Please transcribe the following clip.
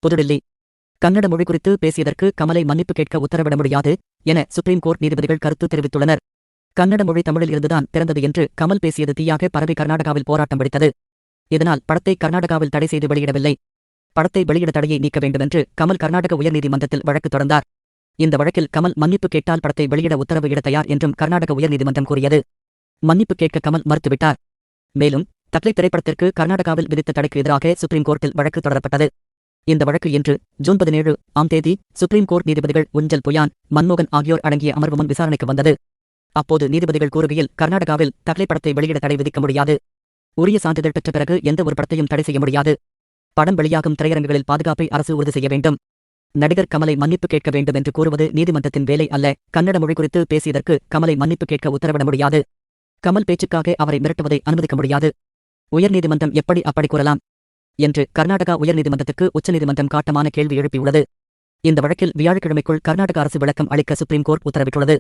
புதுடில்லி கன்னட மொழி குறித்து பேசியதற்கு கமலை மன்னிப்பு கேட்க உத்தரவிட முடியாது என சுப்ரீம் கோர்ட் நீதிபதிகள் கருத்து தெரிவித்துள்ளனர். கன்னட மொழி தமிழில் இருந்துதான் பிறந்தது என்று கமல் பேசியது தீயாக பரவி கர்நாடகாவில் போராட்டம் வெடித்தது. இதனால் படத்தை கர்நாடகாவில் தடை செய்து வெளியிடவில்லை. படத்தை வெளியிட தடையை நீக்க வேண்டுமென்று கமல் கர்நாடக உயர்நீதிமன்றத்தில் வழக்கு தொடர்ந்தார். இந்த வழக்கில் கமல் மன்னிப்பு கேட்டால் படத்தை வெளியிட உத்தரவு இட தயார் என்றும் கர்நாடக உயர்நீதிமன்றம் கூறியது. மன்னிப்பு கேட்க கமல் மறுத்துவிட்டார். மேலும் தக்லை திரைப்படத்திற்கு கர்நாடகாவில் விதித்த தடைக்கு எதிராக சுப்ரீம் கோர்ட்டில் வழக்கு தொடரப்பட்டது. இந்த வழக்கு இன்று ஜூன் 17 ஆம் தேதி சுப்ரீம் கோர்ட் நீதிபதிகள் ஊஞ்சல் புயான், மன்மோகன் ஆகியோர் அடங்கிய அமர்வு முன் விசாரணைக்கு வந்தது. அப்போது நீதிபதிகள் கூறுகையில், கர்நாடகாவில் தக்லை படத்தை வெளியிட தடை விதிக்க முடியாது. உரிய சான்றிதழ் பெற்ற பிறகு எந்த ஒரு படத்தையும் தடை செய்ய முடியாது. படம் வெளியாகும் திரையரங்குகளில் பாதுகாப்பை அரசு உறுதி செய்ய வேண்டும். நடிகர் கமலை மன்னிப்பு கேட்க வேண்டும் என்று கூறுவது நீதிமன்றத்தின் வேலை அல்ல. கன்னட மொழி குறித்து பேசியதற்கு கமலை மன்னிப்பு கேட்க உத்தரவிட முடியாது. கமல் பேச்சுக்காக அவரை மிரட்டுவதை அனுமதிக்க முடியாது. உயர்நீதிமன்றம் எப்படி அப்படி கூறலாம் என்று கர்நாடகா உயர்நீதிமன்றத்துக்கு உச்சநீதிமன்றம் காட்டமான கேள்வி எழுப்பியுள்ளது. இந்த வழக்கில் வியாழக்கிழமைக்குள் கர்நாடக அரசு விளக்கம் அளிக்க சுப்ரீம் கோர்ட் உத்தரவிட்டுள்ளது.